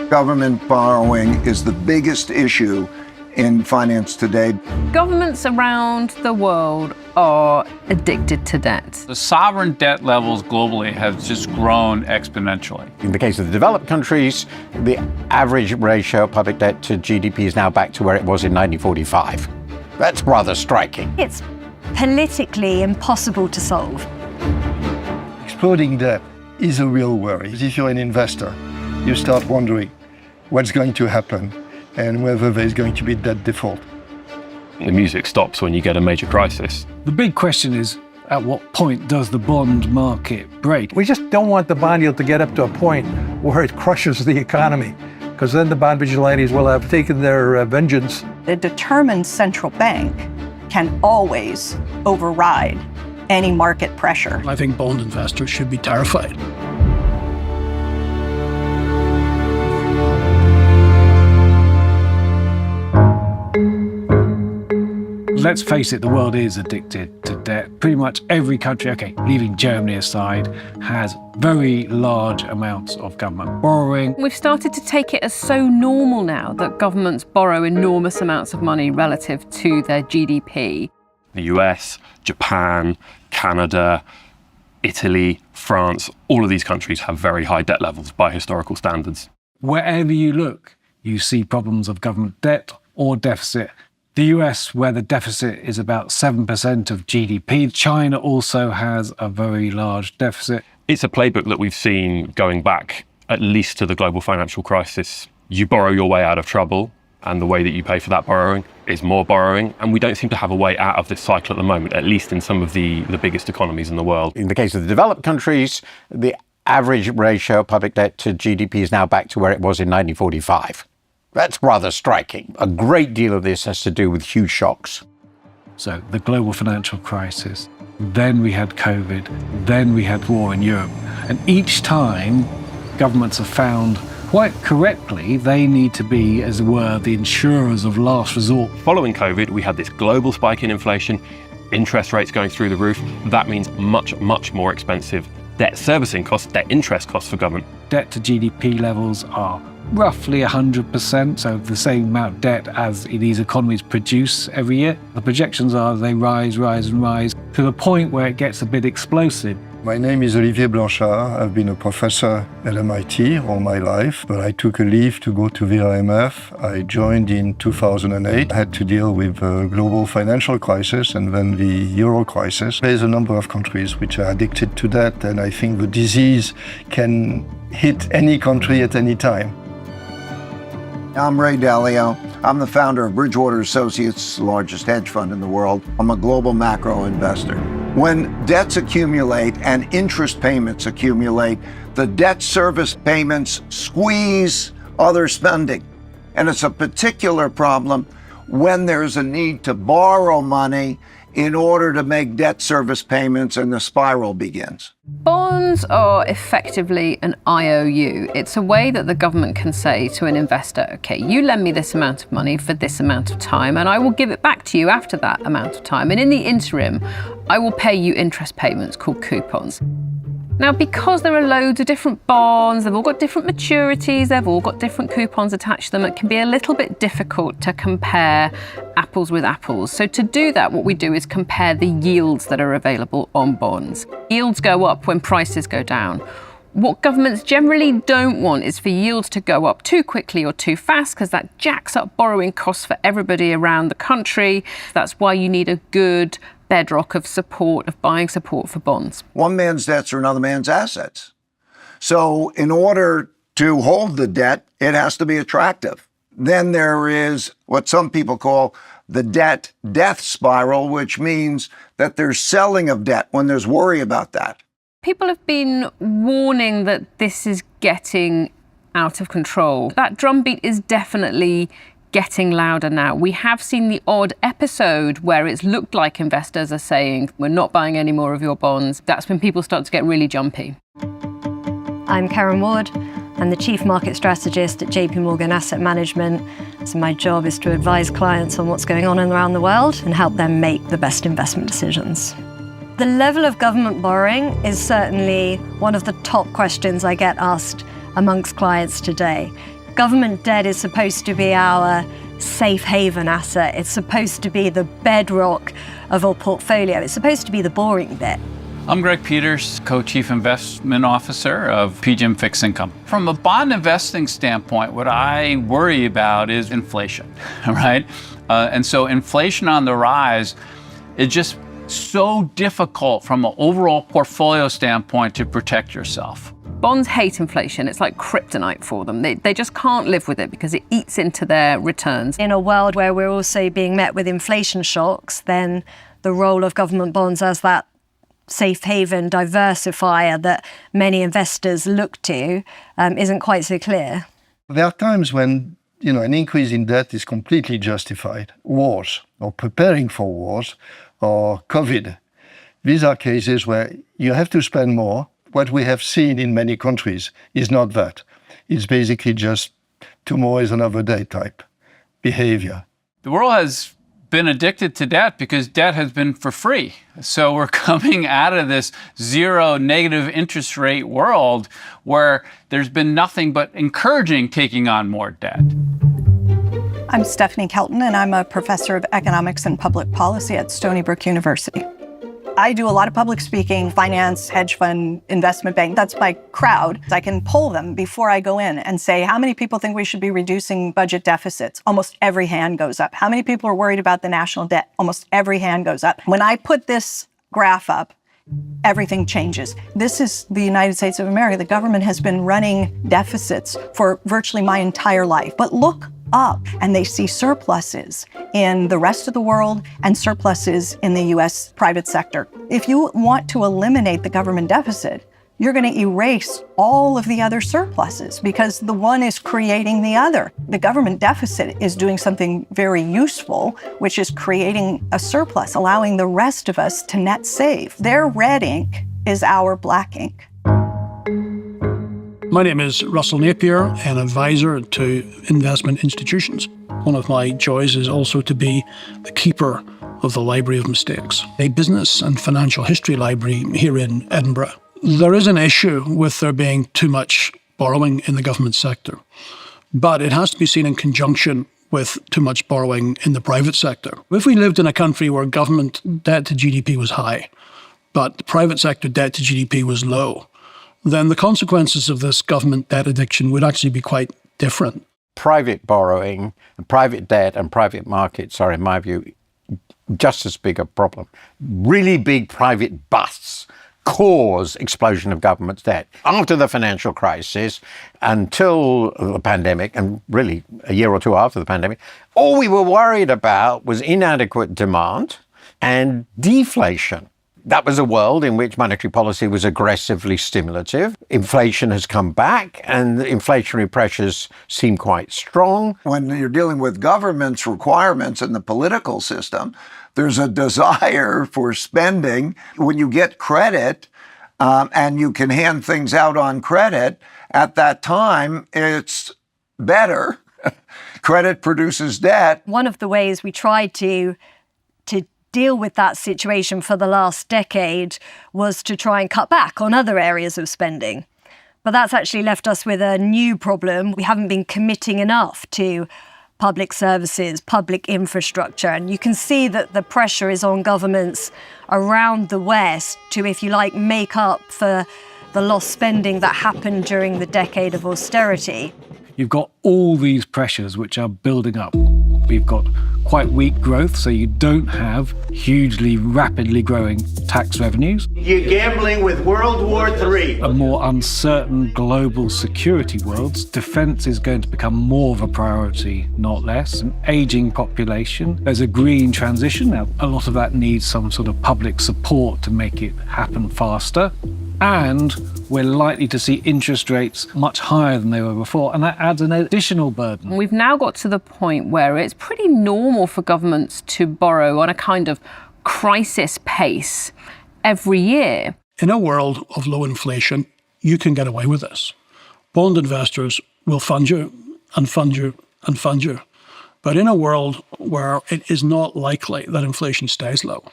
Government borrowing is the biggest issue in finance today. Governments around the world are addicted to debt. The sovereign debt levels globally have just grown exponentially. In the case of the developed countries, the average ratio of public debt to GDP is now back to where it was in 1945. That's rather striking. It's politically impossible to solve. Exploding debt is a real worry. If you're an investor, you start wondering what's going to happen and whether there's going to be debt default. The music stops when you get a major crisis. The big question is, at what point does the bond market break? We just don't want the bond yield to get up to a point where it crushes the economy, because then the bond vigilantes will have taken their vengeance. A determined central bank can always override any market pressure. I think bond investors should be terrified. Let's face it, the world is addicted to debt. Pretty much every country, okay, leaving Germany aside, has very large amounts of government borrowing. We've started to take it as so normal now that governments borrow enormous amounts of money relative to their GDP. The US, Japan, Canada, Italy, France, all of these countries have very high debt levels by historical standards. Wherever you look, you see problems of government debt or deficit. The US, where the deficit is about 7% of GDP. China also has a very large deficit. It's a playbook that we've seen going back at least to the global financial crisis. You borrow your way out of trouble, and the way that you pay for that borrowing is more borrowing. And we don't seem to have a way out of this cycle at the moment, at least in some of the biggest economies in the world. In the case of the developed countries, the average ratio of public debt to GDP is now back to where it was in 1945. That's rather striking. A great deal of this has to do with huge shocks. So the global financial crisis, then we had COVID, then we had war in Europe. And each time, governments have found, quite correctly, they need to be, as it were, the insurers of last resort. Following COVID, we had this global spike in inflation, interest rates going through the roof. That means much, much more expensive debt servicing costs, debt interest costs for government. Debt to GDP levels are roughly 100%, so the same amount of debt as these economies produce every year. The projections are they rise to the point where it gets a bit explosive. My name is Olivier Blanchard. I've been a professor at MIT all my life, but I took a leave to go to the IMF. I joined in 2008. I had to deal with the global financial crisis and then the euro crisis. There's a number of countries which are addicted to that, and I think the disease can hit any country at any time. I'm Ray Dalio. I'm the founder of Bridgewater Associates, the largest hedge fund in the world. I'm a global macro investor. When debts accumulate and interest payments accumulate, the debt service payments squeeze other spending. And it's a particular problem when there's a need to borrow money in order to make debt service payments and the spiral begins. Bonds are effectively an IOU. It's a way that the government can say to an investor, okay, you lend me this amount of money for this amount of time, and I will give it back to you after that amount of time. And in the interim, I will pay you interest payments called coupons. Now, because there are loads of different bonds, they've all got different maturities, they've all got different coupons attached to them, it can be a little bit difficult to compare apples with apples. So to do that, what we do is compare the yields that are available on bonds. Yields go up when prices go down. What governments generally don't want is for yields to go up too quickly or too fast, because that jacks up borrowing costs for everybody around the country. That's why you need a good bedrock of support, of buying support for bonds. One man's debts are another man's assets. So in order to hold the debt, it has to be attractive. Then there is what some people call the debt death spiral, which means that there's selling of debt when there's worry about that. People have been warning that this is getting out of control. That drumbeat is definitely getting louder now. We have seen the odd episode where it's looked like investors are saying, we're not buying any more of your bonds. That's when people start to get really jumpy. I'm Karen Ward. I'm the Chief Market Strategist at JP Morgan Asset Management. So my job is to advise clients on what's going on around the world and help them make the best investment decisions. The level of government borrowing is certainly one of the top questions I get asked amongst clients today. Government debt is supposed to be our safe haven asset. It's supposed to be the bedrock of our portfolio. It's supposed to be the boring bit. I'm Greg Peters, Co-Chief Investment Officer of PGIM Fixed Income. From a bond investing standpoint, what I worry about is inflation, right? And so inflation on the rise, it's just so difficult from an overall portfolio standpoint to protect yourself. Bonds hate inflation. It's like kryptonite for them. They just can't live with it because it eats into their returns. In a world where we're also being met with inflation shocks, then the role of government bonds as that safe haven diversifier that many investors look to isn't quite so clear. There are times when, an increase in debt is completely justified. Wars, or preparing for wars, or COVID. These are cases where you have to spend more. What we have seen in many countries is not that. It's basically just tomorrow is another day type behavior. The world has been addicted to debt because debt has been for free. So we're coming out of this zero negative interest rate world where there's been nothing but encouraging taking on more debt. I'm Stephanie Kelton, and I'm a professor of economics and public policy at Stony Brook University. I do a lot of public speaking, finance, hedge fund, investment bank. That's my crowd. I can poll them before I go in and say, how many people think we should be reducing budget deficits? Almost every hand goes up. How many people are worried about the national debt? Almost every hand goes up. When I put this graph up, everything changes. This is the United States of America. The government has been running deficits for virtually my entire life. But look up, and they see surpluses in the rest of the world and surpluses in the US private sector. If you want to eliminate the government deficit, you're going to erase all of the other surpluses because the one is creating the other. The government deficit is doing something very useful, which is creating a surplus, allowing the rest of us to net save. Their red ink is our black ink. My name is Russell Napier, an advisor to investment institutions. One of my joys is also to be the keeper of the Library of Mistakes, a business and financial history library here in Edinburgh. There is an issue with there being too much borrowing in the government sector, but it has to be seen in conjunction with too much borrowing in the private sector. If we lived in a country where government debt to GDP was high, but the private sector debt to GDP was low, then the consequences of this government debt addiction would actually be quite different. Private borrowing, private debt and private markets are, in my view, just as big a problem. Really big private busts cause explosion of government debt. After the financial crisis, until the pandemic, and really a year or two after the pandemic, all we were worried about was inadequate demand and deflation. That was a world in which monetary policy was aggressively stimulative. Inflation has come back and the inflationary pressures seem quite strong. When you're dealing with government's requirements in the political system, there's a desire for spending. When you get credit and you can hand things out on credit, at that time, it's better. Credit produces debt. One of the ways we tried to deal with that situation for the last decade was to try and cut back on other areas of spending. But that's actually left us with a new problem. We haven't been committing enough to public services, public infrastructure. And you can see that the pressure is on governments around the West to, if you like, make up for the lost spending that happened during the decade of austerity. You've got all these pressures which are building up. We've got quite weak growth, so you don't have hugely rapidly growing tax revenues. You're gambling with World War III. A more uncertain global security world, defense is going to become more of a priority, not less. An aging population. There's a green transition. Now, a lot of that needs some sort of public support to make it happen faster. And we're likely to see interest rates much higher than they were before, and that adds an additional burden. We've now got to the point where it's pretty normal for governments to borrow on a kind of crisis pace every year. In a world of low inflation, you can get away with this. Bond investors will fund you and fund you and fund you. But in a world where it is not likely that inflation stays low,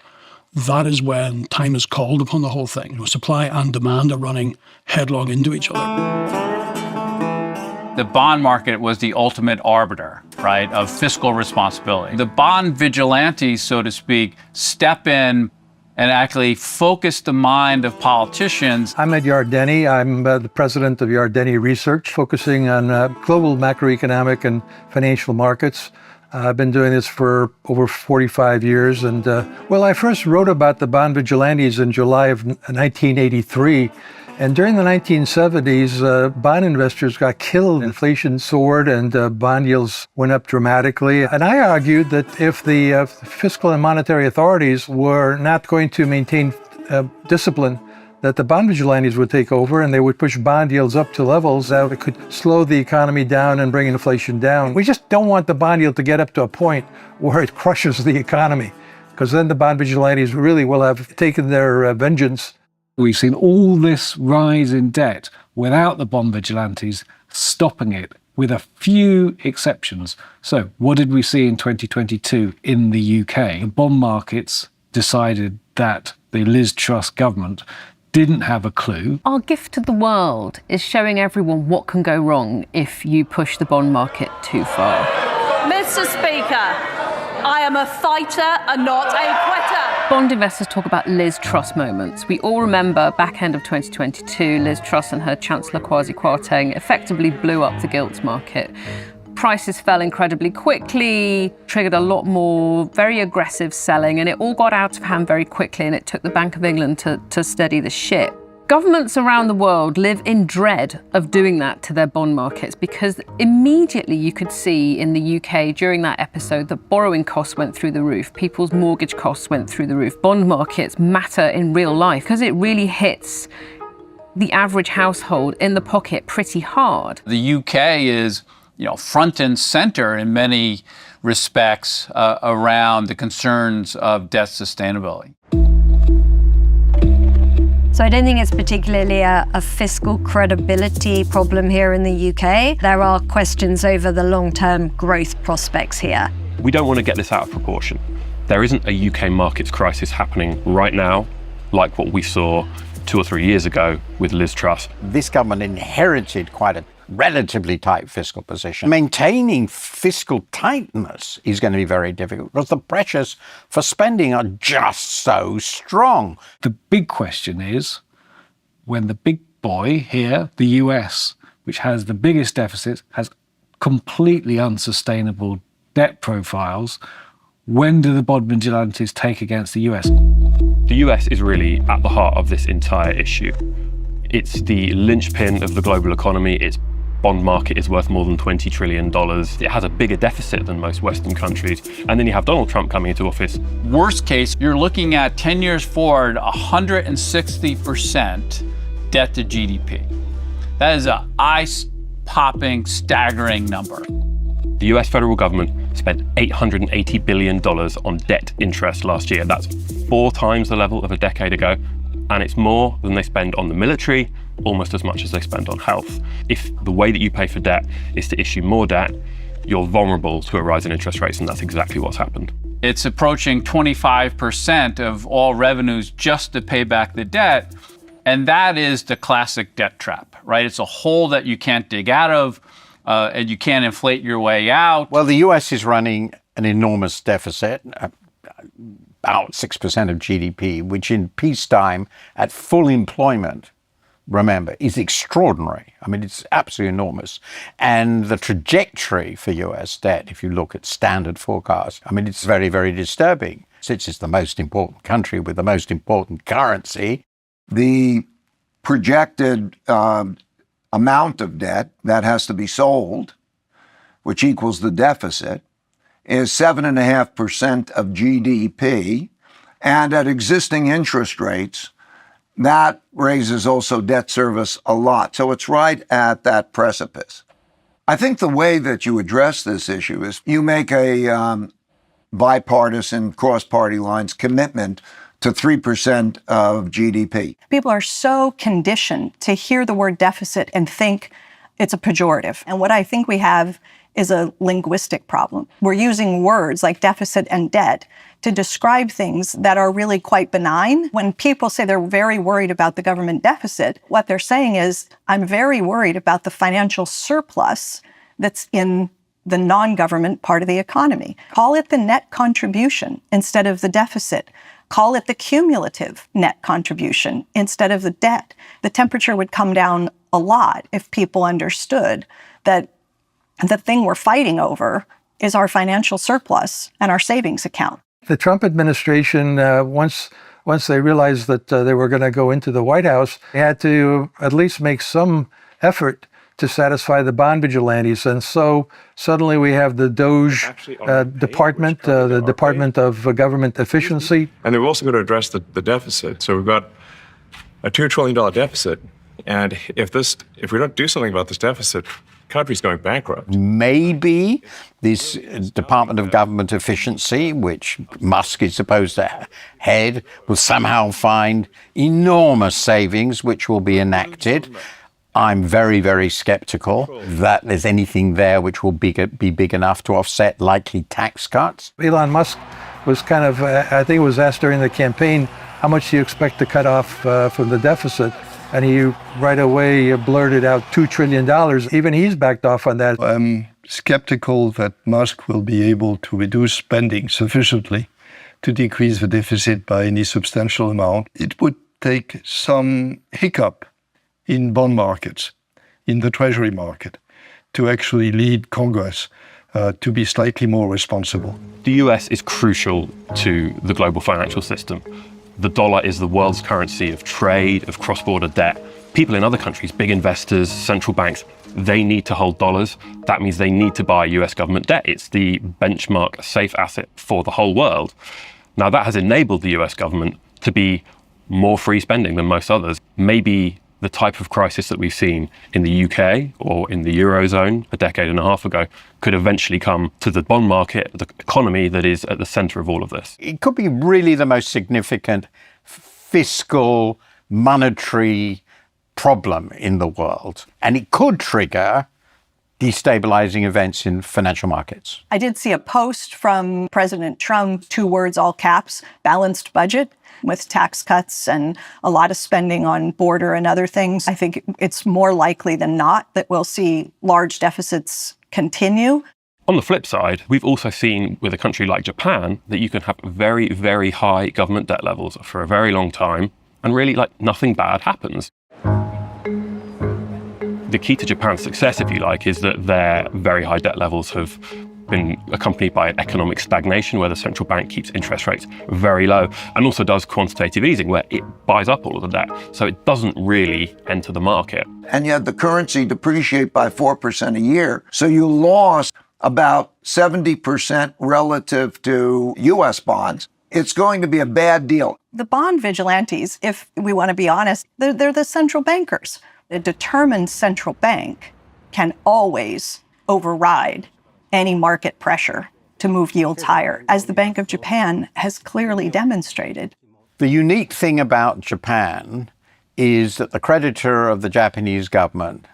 that is when time is called upon the whole thing. Supply and demand are running headlong into each other. The bond market was the ultimate arbiter, right, of fiscal responsibility. The bond vigilantes, so to speak, step in and actually focus the mind of politicians. I'm Ed Yardeni. I'm the president of Yardeni Research, focusing on global macroeconomic and financial markets. I've been doing this for over 45 years. And I first wrote about the bond vigilantes in July of 1983. And during the 1970s, bond investors got killed. Inflation soared and bond yields went up dramatically. And I argued that if the fiscal and monetary authorities were not going to maintain discipline, that the bond vigilantes would take over and they would push bond yields up to levels that could slow the economy down and bring inflation down. We just don't want the bond yield to get up to a point where it crushes the economy, because then the bond vigilantes really will have taken their vengeance. We've seen all this rise in debt without the bond vigilantes stopping it, with a few exceptions. So what did we see in 2022 in the UK? The bond markets decided that the Liz Truss government didn't have a clue. Our gift to the world is showing everyone what can go wrong if you push the bond market too far. Mr. Speaker, I am a fighter and not a quitter. Bond investors talk about Liz Truss moments. We all remember back end of 2022, Liz Truss and her Chancellor Kwasi Kwarteng effectively blew up the gilts market. Prices fell incredibly quickly, triggered a lot more very aggressive selling, and it all got out of hand very quickly, and it took the Bank of England to steady the ship. Governments around the world live in dread of doing that to their bond markets, because immediately you could see in the UK during that episode that borrowing costs went through the roof, people's mortgage costs went through the roof. Bond markets matter in real life because it really hits the average household in the pocket pretty hard. The UK is, front and center in many respects around the concerns of debt sustainability. So I don't think it's particularly a fiscal credibility problem here in the UK. There are questions over the long-term growth prospects here. We don't want to get this out of proportion. There isn't a UK markets crisis happening right now, like what we saw 2 or 3 years ago with Liz Truss. This government inherited quite a relatively tight fiscal position. Maintaining fiscal tightness is going to be very difficult because the pressures for spending are just so strong. The big question is, when the big boy here, the US, which has the biggest deficits, has completely unsustainable debt profiles, when do the bond vigilantes take against the US? The US is really at the heart of this entire issue. It's the linchpin of the global economy. Its bond market is worth more than $20 trillion. It has a bigger deficit than most Western countries. And then you have Donald Trump coming into office. Worst case, you're looking at 10 years forward, 160% debt to GDP. That is an eye-popping, staggering number. The US federal government spent $880 billion on debt interest last year. That's 4 times the level of a decade ago. And it's more than they spend on the military, almost as much as they spend on health. If the way that you pay for debt is to issue more debt, you're vulnerable to a rise in interest rates, and that's exactly what's happened. It's approaching 25% of all revenues just to pay back the debt, and that is the classic debt trap, right? It's a hole that you can't dig out of, and you can't inflate your way out. Well, the US is running an enormous deficit, about 6% of GDP, which in peacetime at full employment, remember, is extraordinary. I mean, it's absolutely enormous. And the trajectory for US debt, if you look at standard forecasts, I mean, it's very, very disturbing. Since it's the most important country with the most important currency. The projected amount of debt that has to be sold, which equals the deficit, is 7.5% of GDP. And at existing interest rates, that raises also debt service a lot. So it's right at that precipice. I think the way that you address this issue is you make a bipartisan, cross-party lines commitment to 3% of GDP. People are so conditioned to hear the word deficit and think it's a pejorative. And what I think we have is a linguistic problem. We're using words like deficit and debt to describe things that are really quite benign. When people say they're very worried about the government deficit, what they're saying is, I'm very worried about the financial surplus that's in the non-government part of the economy. Call it the net contribution instead of the deficit. Call it the cumulative net contribution instead of the debt. The temperature would come down a lot if people understood that the thing we're fighting over is our financial surplus and our savings account. The Trump administration, once they realized that they were going to go into the White House, they had to at least make some effort to satisfy the bond vigilantes. And so suddenly we have the DOGE department, the Department of Government Efficiency. And they're also going to address the deficit. So we've got a $2 trillion deficit. And if we don't do something about this deficit, the country's going bankrupt. Maybe this Department of Government Efficiency, which Musk is supposed to head, will somehow find enormous savings which will be enacted. I'm very, very skeptical that there's anything there which will be big enough to offset likely tax cuts. Elon Musk was kind of, I think it was asked during the campaign, how much do you expect to cut off from the deficit? And he right away blurted out $2 trillion. Even he's backed off on that. I'm skeptical that Musk will be able to reduce spending sufficiently to decrease the deficit by any substantial amount. It would take some hiccup in bond markets, in the treasury market, to actually lead Congress to be slightly more responsible. The US is crucial to the global financial system. The dollar is the world's currency of trade, of cross-border debt. People in other countries, big investors, central banks, they need to hold dollars. That means they need to buy US government debt. It's the benchmark safe asset for the whole world. Now that has enabled the US government to be more free spending than most others. Maybe the type of crisis that we've seen in the UK or in the Eurozone a decade and a half ago could eventually come to the bond market, the economy that is at the center of all of this. It could be really the most significant fiscal, monetary problem in the world. And it could trigger destabilizing events in financial markets. I did see a post from President Trump, 2 words, all caps, balanced budget, with tax cuts and a lot of spending on border and other things. I think it's more likely than not that we'll see large deficits continue. On the flip side, we've also seen with a country like Japan that you can have very, very high government debt levels for a very long time and really nothing bad happens. The key to Japan's success, if you like, is that their very high debt levels have been accompanied by economic stagnation where the central bank keeps interest rates very low and also does quantitative easing where it buys up all of the debt. So it doesn't really enter the market. And yet the currency depreciate by 4% a year. So you lost about 70% relative to US bonds. It's going to be a bad deal. The bond vigilantes, if we want to be honest, they're the central bankers. A determined central bank can always override any market pressure to move yields higher, as the Bank of Japan has clearly demonstrated. The unique thing about Japan is that the creditor of the Japanese government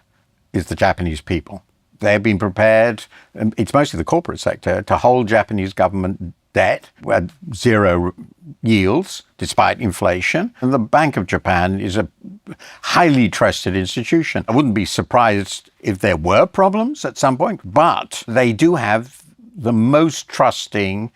is the Japanese people. They've been prepared, and it's mostly the corporate sector, to hold Japanese government debt at zero yields despite inflation. And the Bank of Japan is a highly trusted institution. I wouldn't be surprised if there were problems at some point, but they do have the most trusting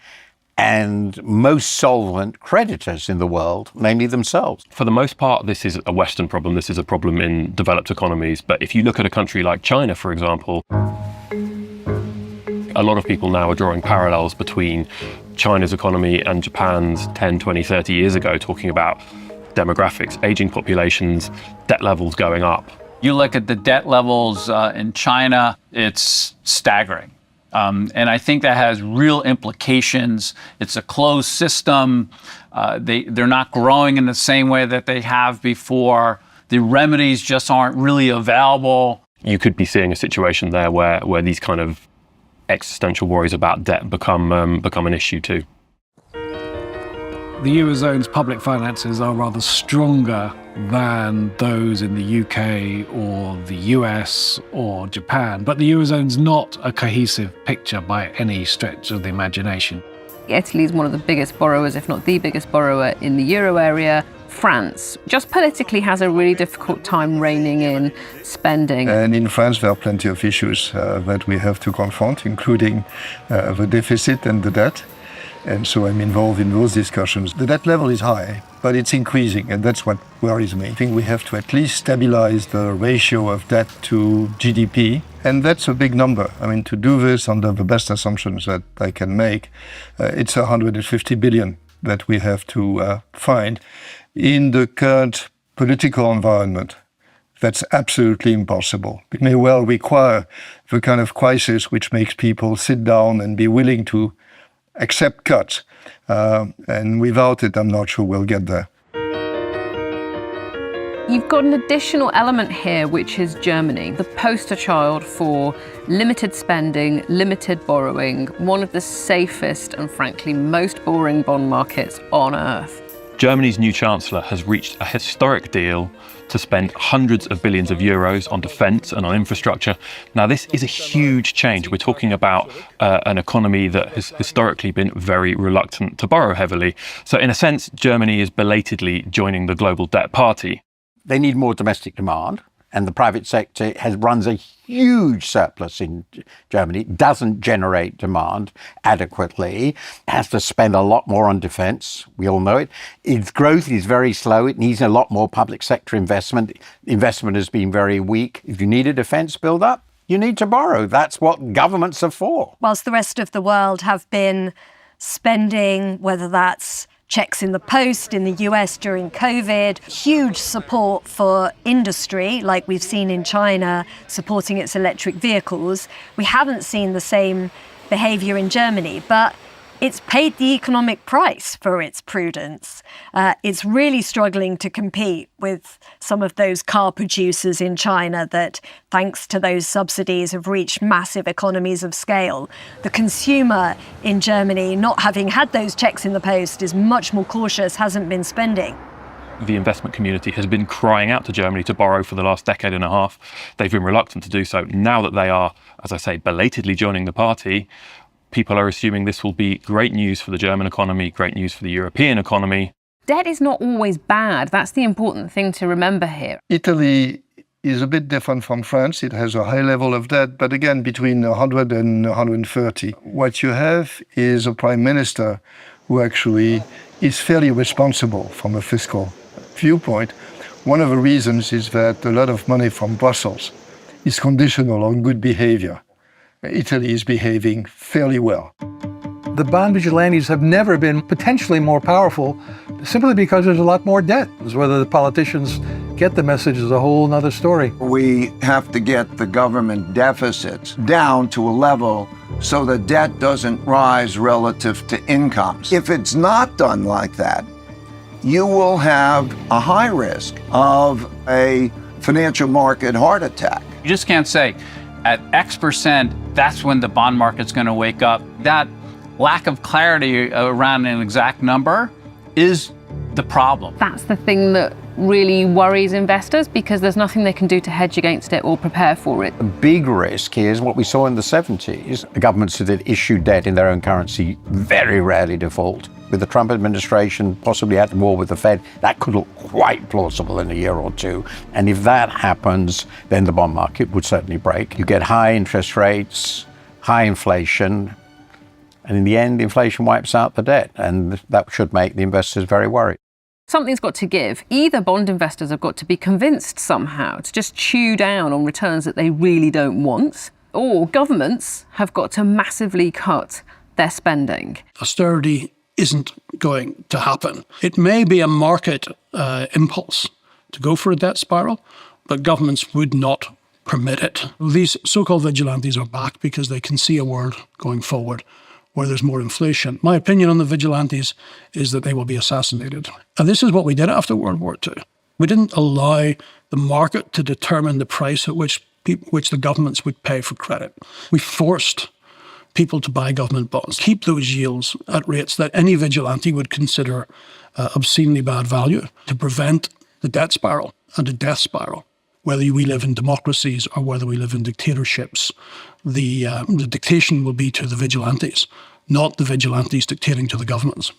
and most solvent creditors in the world, namely themselves. For the most part, this is a Western problem. This is a problem in developed economies. But if you look at a country like China, for example, a lot of people now are drawing parallels between China's economy and Japan's 10, 20, 30 years ago, talking about demographics, aging populations, debt levels going up. You look at the debt levels in China, it's staggering. And I think that has real implications. It's a closed system. They're not growing in the same way that they have before. The remedies just aren't really available. You could be seeing a situation there where these kind of existential worries about debt become an issue too. The Eurozone's public finances are rather stronger than those in the UK or the US or Japan, but the Eurozone's not a cohesive picture by any stretch of the imagination. Italy is one of the biggest borrowers, if not the biggest borrower in the euro area. France just politically has a really difficult time reining in spending. And in France, there are plenty of issues that we have to confront, including the deficit and the debt. And so I'm involved in those discussions. The debt level is high, but it's increasing, and that's what worries me. I think we have to at least stabilize the ratio of debt to GDP, and that's a big number. I mean, to do this under the best assumptions that I can make, it's 150 billion that we have to find. In the current political environment, that's absolutely impossible. It may well require the kind of crisis which makes people sit down and be willing to accept cuts. And without it, I'm not sure we'll get there. You've got an additional element here, which is Germany, the poster child for limited spending, limited borrowing, one of the safest and frankly most boring bond markets on earth. Germany's new chancellor has reached a historic deal to spend hundreds of billions of euros on defence and on infrastructure. Now, this is a huge change. We're talking about an economy that has historically been very reluctant to borrow heavily. So in a sense, Germany is belatedly joining the global debt party. They need more domestic demand, and the private sector runs a huge surplus in Germany, doesn't generate demand adequately, has to spend a lot more on defence, we all know it. Its growth is very slow, it needs a lot more public sector investment. Investment has been very weak. If you need a defence build-up, you need to borrow. That's what governments are for. Whilst the rest of the world have been spending, whether that's checks in the post in the US during COVID, huge support for industry, like we've seen in China supporting its electric vehicles. We haven't seen the same behaviour in Germany, but it's paid the economic price for its prudence. It's really struggling to compete with some of those car producers in China that, thanks to those subsidies, have reached massive economies of scale. The consumer in Germany, not having had those checks in the post, is much more cautious, hasn't been spending. The investment community has been crying out to Germany to borrow for the last decade and a half. They've been reluctant to do so. Now that they are, as I say, belatedly joining the party, people are assuming this will be great news for the German economy, great news for the European economy. Debt is not always bad. That's the important thing to remember here. Italy is a bit different from France. It has a high level of debt, but again, between 100 and 130. What you have is a prime minister who actually is fairly responsible from a fiscal viewpoint. One of the reasons is that a lot of money from Brussels is conditional on good behavior. Italy is behaving fairly well. The bond vigilantes have never been potentially more powerful simply because there's a lot more debt. Whether the politicians get the message is a whole other story. We have to get the government deficits down to a level so the debt doesn't rise relative to incomes. If it's not done like that, you will have a high risk of a financial market heart attack. You just can't say, at X percent, that's when the bond market's going to wake up. That lack of clarity around an exact number is the problem. That's the thing that really worries investors, because there's nothing they can do to hedge against it or prepare for it. A big risk here is what we saw in the 70s. The governments that issue debt in their own currency very rarely default. With the Trump administration possibly at war with the Fed, that could look quite plausible in a year or two. And if that happens, then the bond market would certainly break. You get high interest rates, high inflation, and in the end, inflation wipes out the debt. And that should make the investors very worried. Something's got to give. Either bond investors have got to be convinced somehow to just chew down on returns that they really don't want, or governments have got to massively cut their spending. Austerity isn't going to happen. It may be a market impulse to go for a debt spiral, but governments would not permit it. These so-called vigilantes are back because they can see a world going forward where there's more inflation. My opinion on the vigilantes is that they will be assassinated. And this is what we did after World War II. We didn't allow the market to determine the price at which the governments would pay for credit. We forced people to buy government bonds, keep those yields at rates that any vigilante would consider obscenely bad value, to prevent the debt spiral and the death spiral. Whether we live in democracies or whether we live in dictatorships, the dictation will be to the vigilantes, not the vigilantes dictating to the governments.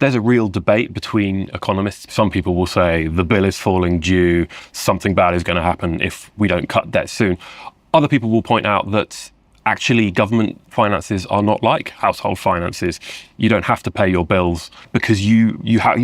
There's a real debate between economists. Some people will say the bill is falling due, something bad is going to happen if we don't cut debt soon. Other people will point out that actually government finances are not like household finances. You don't have to pay your bills because you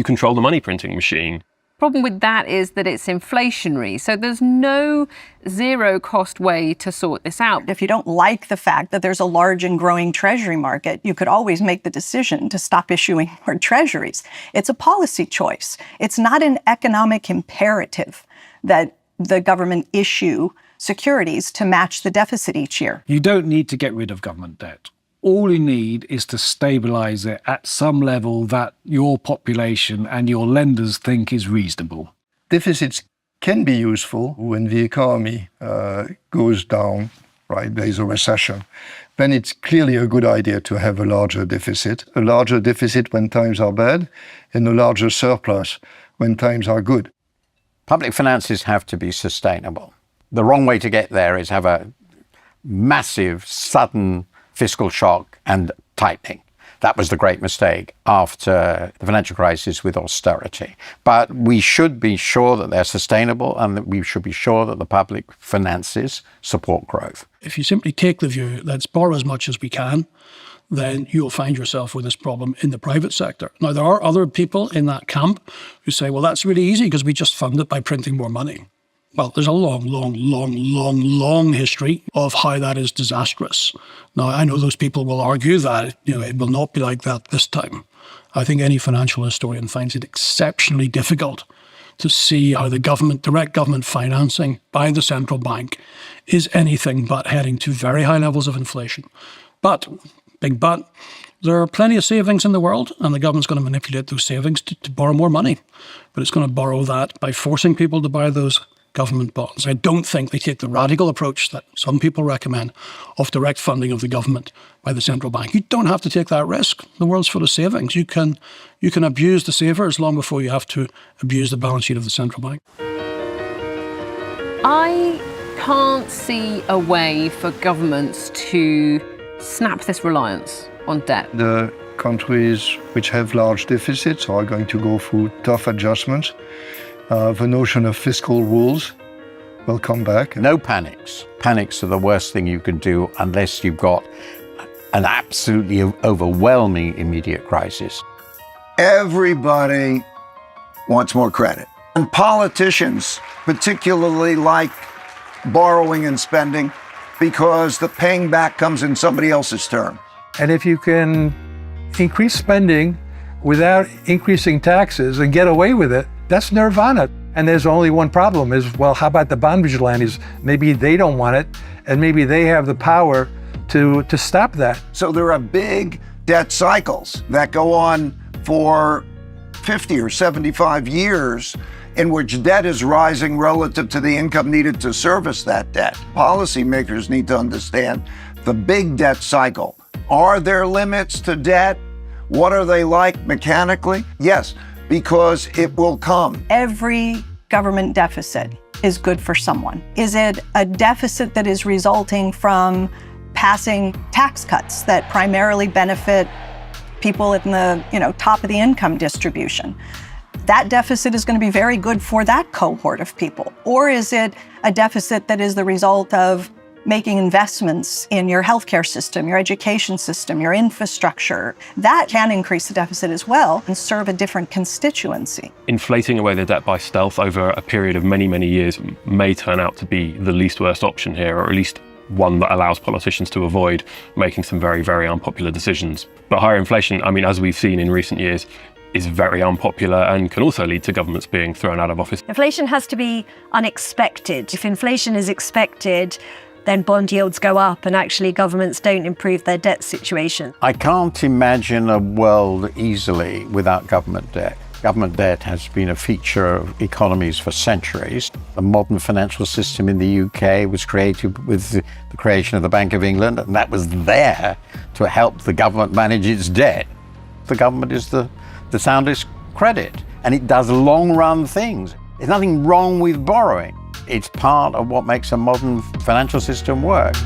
control the money printing machine. Problem with that is that it's inflationary, so there's no zero-cost way to sort this out. If you don't like the fact that there's a large and growing treasury market, you could always make the decision to stop issuing more treasuries. It's a policy choice. It's not an economic imperative that the government issue securities to match the deficit each year. You don't need to get rid of government debt. All you need is to stabilise it at some level that your population and your lenders think is reasonable. Deficits can be useful when the economy goes down, right? There is a recession. Then it's clearly a good idea to have a larger deficit when times are bad, and a larger surplus when times are good. Public finances have to be sustainable. The wrong way to get there is have a massive, sudden fiscal shock and tightening. That was the great mistake after the financial crisis with austerity. But we should be sure that they're sustainable and that we should be sure that the public finances support growth. If you simply take the view, let's borrow as much as we can, then you'll find yourself with this problem in the private sector. Now, there are other people in that camp who say, well, that's really easy because we just fund it by printing more money. Well, there's a long history of how that is disastrous. Now, I know those people will argue that it will not be like that this time. I think any financial historian finds it exceptionally difficult to see how the direct government financing by the central bank is anything but heading to very high levels of inflation. But, big but, there are plenty of savings in the world, and the government's going to manipulate those savings to borrow more money. But it's going to borrow that by forcing people to buy those government bonds. I don't think they take the radical approach that some people recommend of direct funding of the government by the central bank. You don't have to take that risk. The world's full of savings. You can abuse the savers long before you have to abuse the balance sheet of the central bank. I can't see a way for governments to snap this reliance on debt. The countries which have large deficits are going to go through tough adjustments. The notion of fiscal rules will come back. No panics. Panics are the worst thing you can do unless you've got an absolutely overwhelming immediate crisis. Everybody wants more credit. And politicians particularly like borrowing and spending because the paying back comes in somebody else's term. And if you can increase spending without increasing taxes and get away with it, that's nirvana. And there's only one problem is, well, how about the bond vigilantes? Maybe they don't want it, and maybe they have the power to stop that. So there are big debt cycles that go on for 50 or 75 years in which debt is rising relative to the income needed to service that debt. Policymakers need to understand the big debt cycle. Are there limits to debt? What are they like mechanically? Yes, because it will come. Every government deficit is good for someone. Is it a deficit that is resulting from passing tax cuts that primarily benefit people in the top of the income distribution? That deficit is going to be very good for that cohort of people. Or is it a deficit that is the result of making investments in your healthcare system, your education system, your infrastructure? That can increase the deficit as well and serve a different constituency. Inflating away the debt by stealth over a period of many, many years may turn out to be the least worst option here, or at least one that allows politicians to avoid making some very, very unpopular decisions. But higher inflation, as we've seen in recent years, is very unpopular and can also lead to governments being thrown out of office. Inflation has to be unexpected. If inflation is expected, then bond yields go up and actually governments don't improve their debt situation. I can't imagine a world easily without government debt. Government debt has been a feature of economies for centuries. The modern financial system in the UK was created with the creation of the Bank of England, and that was there to help the government manage its debt. The government is the soundest credit, and it does long-run things. There's nothing wrong with borrowing. It's part of what makes a modern financial system work.